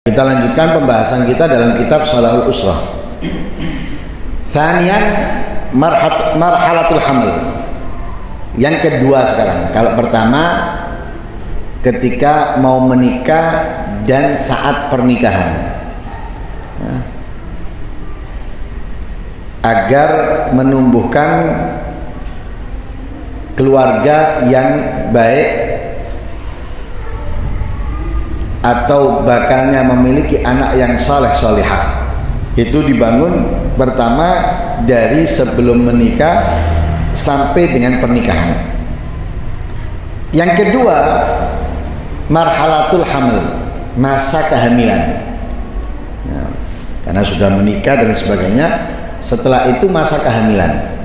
Kita lanjutkan pembahasan kita dalam kitab Shalahul Usrah. Tsaniyan marhalatul hamil. Yang kedua sekarang. Kalau pertama ketika mau menikah dan saat pernikahan, agar menumbuhkan keluarga yang baik atau bakalnya memiliki anak yang saleh salihah, itu dibangun pertama dari sebelum menikah sampai dengan pernikahan. Yang kedua marhalatul hamil, masa kehamilan. Karena sudah menikah dan sebagainya, setelah itu masa kehamilan.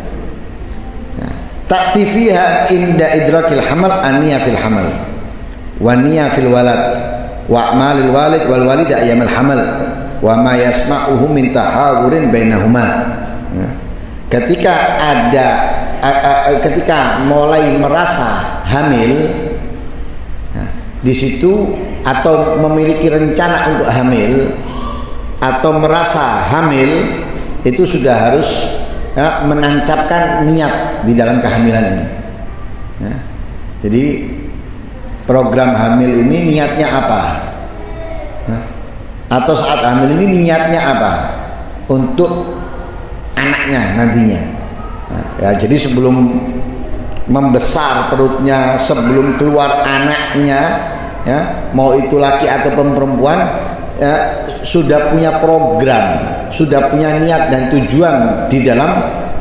Ta'ti fiha inda idrakil hamal aniya fil hamal wa niya fil walad wa a'malil walid wal walid ayyamal hamal wa ma yasma'uhu min tahawurin bainahuma. Ketika mulai merasa hamil, di situ atau memiliki rencana untuk hamil atau merasa hamil, itu sudah harus menancapkan niat di dalam kehamilan ini. Jadi program hamil ini niatnya apa? Atau saat hamil ini niatnya apa? Untuk anaknya nantinya. Jadi sebelum membesar perutnya, sebelum keluar anaknya, mau itu laki ataupun perempuan, sudah punya program, sudah punya niat dan tujuan di dalam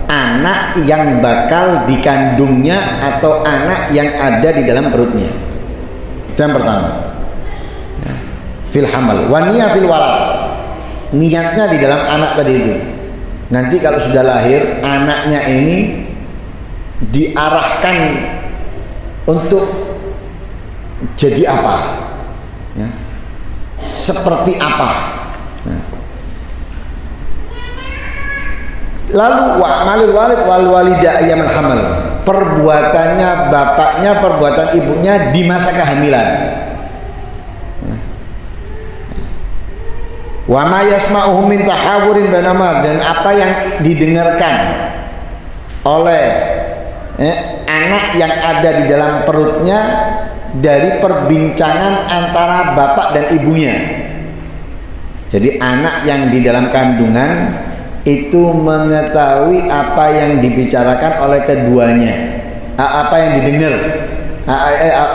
anak yang bakal dikandungnya atau anak yang ada di dalam perutnya. Itu yang pertama. Fil hamal wa niyya fil walad, niatnya di dalam anak tadi itu. Nanti kalau sudah lahir anaknya ini diarahkan untuk jadi apa, seperti apa. Lalu wa'malil walid wal walida ayyamal hamal, perbuatannya bapaknya, perbuatan ibunya di masa kehamilan. Wa ma yasma'uhu min tahawurin bainama, dan apa yang didengarkan oleh anak yang ada di dalam perutnya dari perbincangan antara bapak dan ibunya. Jadi anak yang di dalam kandungan itu mengetahui apa yang dibicarakan oleh keduanya, apa yang didengar,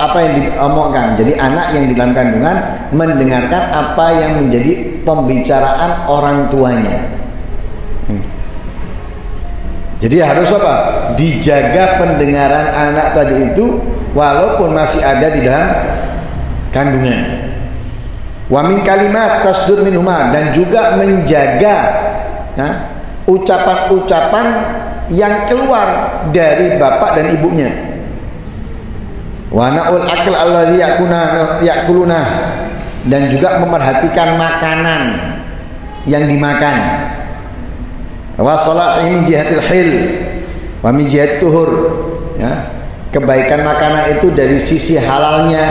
apa yang diomongkan. Jadi anak yang di dalam kandungan mendengarkan apa yang menjadi pembicaraan orang tuanya. Jadi harus apa? Dijaga pendengaran anak tadi itu walaupun masih ada di dalam kandungan. Wa min kalimat tasdur minhuma, dan juga menjaga ucapan-ucapan yang keluar dari bapak dan ibunya. Wa na'ul akal alladhi yakuluna, dan juga memerhatikan makanan yang dimakan. Wa salahi min jihatil hil wa min jihat tuhur, kebaikan makanan itu dari sisi halalnya,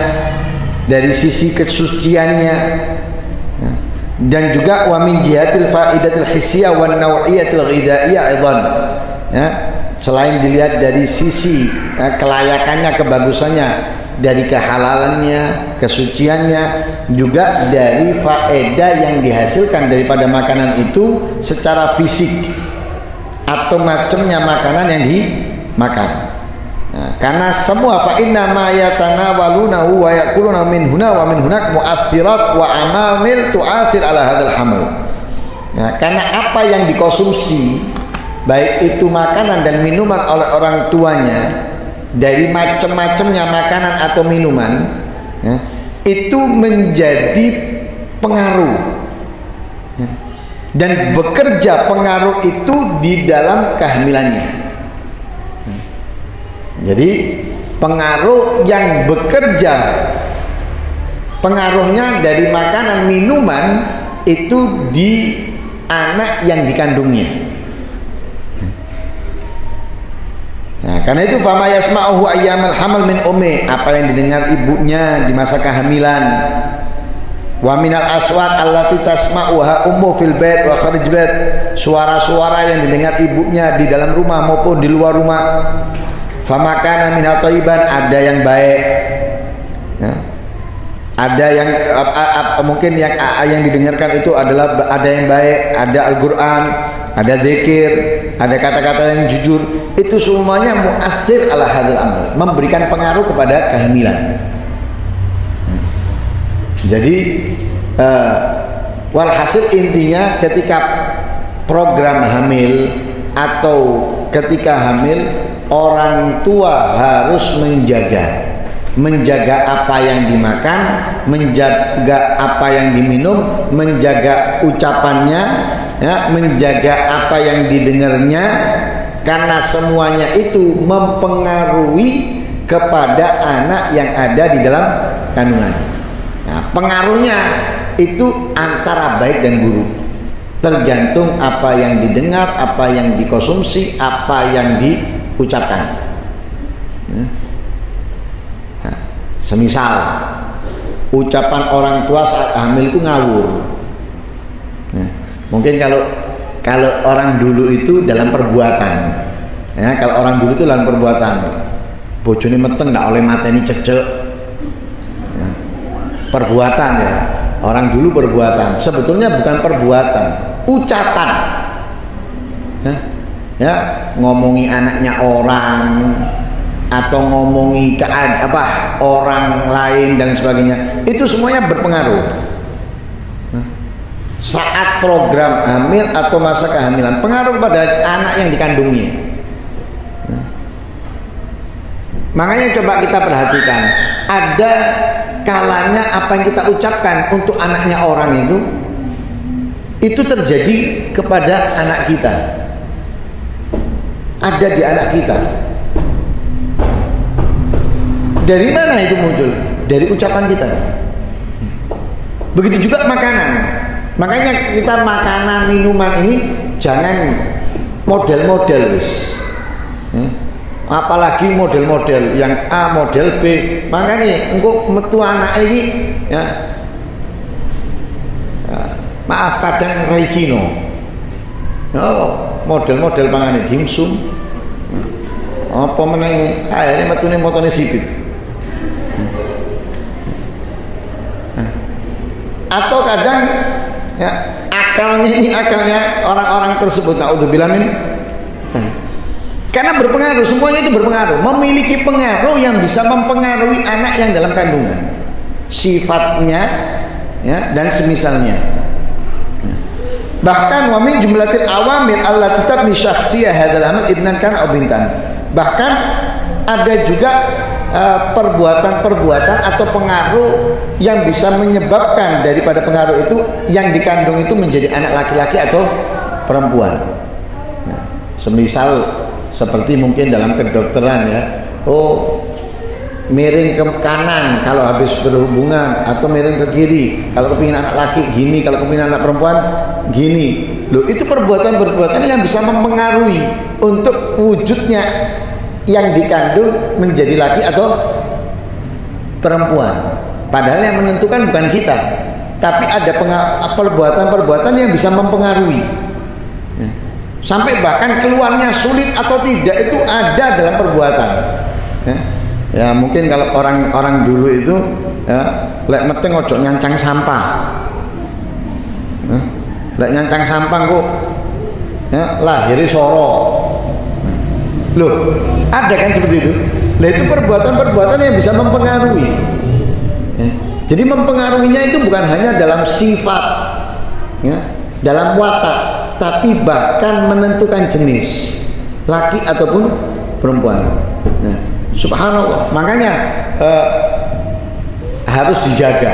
dari sisi kesuciannya, dan juga wa min jihatil faidatil hissiyah wan naw'iyatil ghidaiyah aidan, selain dilihat dari sisi kelayakannya, kebagusannya, dari kehalalannya, kesuciannya, juga dari faedah yang dihasilkan daripada makanan itu secara fisik atau macamnya makanan yang dimakan. Karena semua fa inna ma yatanawalunahu wa yakuluna min huna wa min hunak mu'athirat wa amamil tu'athir ala hadzal hamal. Karena apa yang dikonsumsi, baik itu makanan dan minuman oleh orang tuanya, dari macam-macamnya makanan atau minuman, itu menjadi pengaruh, dan bekerja pengaruh itu di dalam kehamilannya. Jadi pengaruh yang bekerja, pengaruhnya dari makanan minuman itu di anak yang dikandungnya. Nah, karena itu fama yasma'uhu ayyamal hamal min ummi, apa yang didengar ibunya di masa kehamilan, Wa minal aswat allati tasma'uha ummu fil bait wa kharij bait, suara-suara yang didengar ibunya di dalam rumah maupun di luar rumah. Famakana minal thayyiban, ada yang baik ya. Ada yang mungkin yang didengarkan itu adalah ada yang baik, ada Al-Qur'an, ada zikir, ada kata-kata yang jujur. Itu semuanya mu'athir ala hadzal amr, memberikan pengaruh kepada kehamilan. Jadi walhasil intinya ketika program hamil atau ketika hamil, orang tua harus menjaga apa yang dimakan, menjaga apa yang diminum, menjaga ucapannya ya, menjaga apa yang didengarnya, karena semuanya itu mempengaruhi kepada anak yang ada di dalam kandungan. Nah, pengaruhnya itu antara baik dan buruk, tergantung apa yang didengar, apa yang dikonsumsi, apa yang diucapkan. Nah, semisal ucapan orang tua saat hamil itu ngawur. Nah, mungkin kalau orang dulu itu dalam perbuatan, ya, kalau orang dulu itu dalam perbuatan, bojone meteng ndak oleh mateni cecek. Perbuatan ya, orang dulu perbuatan, sebetulnya bukan perbuatan, ucapan ya, ngomongi anaknya orang atau ngomongi orang lain dan sebagainya, itu semuanya berpengaruh saat program hamil atau masa kehamilan, pengaruh pada anak yang dikandungnya. Makanya coba kita perhatikan, ada kalanya apa yang kita ucapkan untuk anaknya orang itu terjadi kepada anak kita, ada di anak kita. Dari mana itu muncul? Dari ucapan kita. Begitu juga makanan. Makanya kita makanan minuman ini jangan model-model wis. Apalagi model-model yang A, model B. Makanya engko metu anak ini ya, maaf kadang rai Cino. Oh, model-model pangane dimsum. Apa meneh akhirnya metune motone sipit. Atau kadang ya, akalnya orang-orang tersebut, naudzubillah min, karena berpengaruh, semuanya itu berpengaruh, memiliki pengaruh yang bisa mempengaruhi anak yang dalam kandungan, sifatnya ya, dan semisalnya. Bahkan wa min jumlatil awamil allati tabni syakhsiyah hadzal amal ibnan kan aw bintan. Bahkan ada juga perbuatan-perbuatan atau pengaruh yang bisa menyebabkan daripada pengaruh itu yang dikandung itu menjadi anak laki-laki atau perempuan. Nah, semisal seperti mungkin dalam kedokteran ya, oh miring ke kanan kalau habis berhubungan, atau miring ke kiri kalau kepingin anak laki gini, kalau kepingin anak perempuan gini. Loh, itu perbuatan-perbuatan yang bisa mempengaruhi untuk wujudnya yang dikandung menjadi laki atau perempuan. Padahal yang menentukan bukan kita, tapi ada perbuatan-perbuatan yang bisa mempengaruhi. Sampai bahkan keluarnya sulit atau tidak itu ada dalam perbuatan. Ya mungkin kalau orang dulu itu ya, lek meteng ojo nyancang sampah. Lek nyancang sampah kok ya, lahirnya soro. Loh, ada kan seperti itu? Lah itu perbuatan-perbuatan yang bisa mempengaruhi. Jadi mempengaruhinya itu bukan hanya dalam sifat, ya, dalam watak, tapi bahkan menentukan jenis laki ataupun perempuan. Nah, subhanallah, makanya harus dijaga,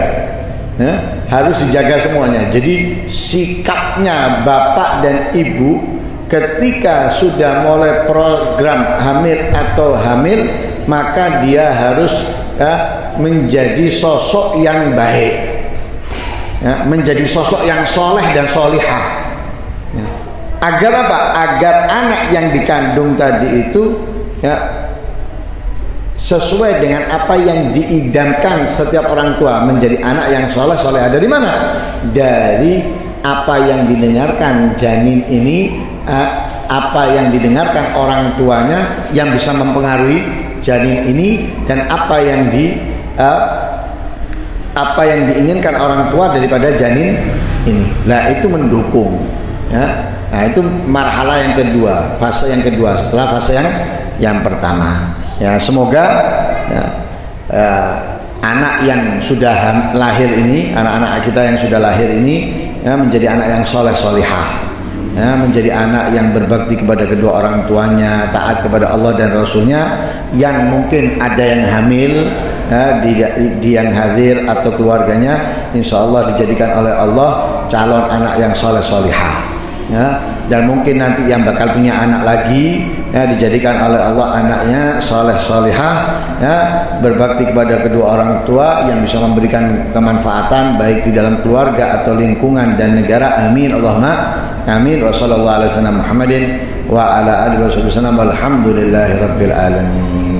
ya, harus dijaga semuanya. Jadi sikapnya bapak dan ibu ketika sudah mulai program hamil atau hamil, maka dia harus menjadi sosok yang baik, ya, menjadi sosok yang soleh dan solihah, ya. Agar apa? Agar anak yang dikandung tadi itu ya, sesuai dengan apa yang diidamkan setiap orang tua, menjadi anak yang soleh soleha. Dari mana? Dari apa yang didengarkan janin ini, apa yang didengarkan orang tuanya yang bisa mempengaruhi janin ini, dan apa yang diinginkan orang tua daripada janin ini. Nah, itu mendukung, ya. Nah, itu marhalah yang kedua, fase yang kedua setelah fase yang pertama. Ya, semoga ya, anak yang sudah lahir ini, anak-anak kita yang sudah lahir ini, ya, menjadi anak yang soleh solihah, ya, menjadi anak yang berbakti kepada kedua orang tuanya, taat kepada Allah dan Rasulnya. Yang mungkin ada yang hamil, ya, di yang hadir atau keluarganya, insya Allah dijadikan oleh Allah calon anak yang soleh solihah, ya. Dan mungkin nanti yang bakal punya anak lagi, ya, dijadikan oleh Allah anaknya soleh solihah, ya, berbakti kepada kedua orang tua yang bisa memberikan kemanfaatan baik di dalam keluarga atau lingkungan dan negara. Amin Allahumma amin. Wa sallallahu alaihi wasallam Muhammadin wa ala alihi wasallam. Walhamdulillahi rabbil alamin.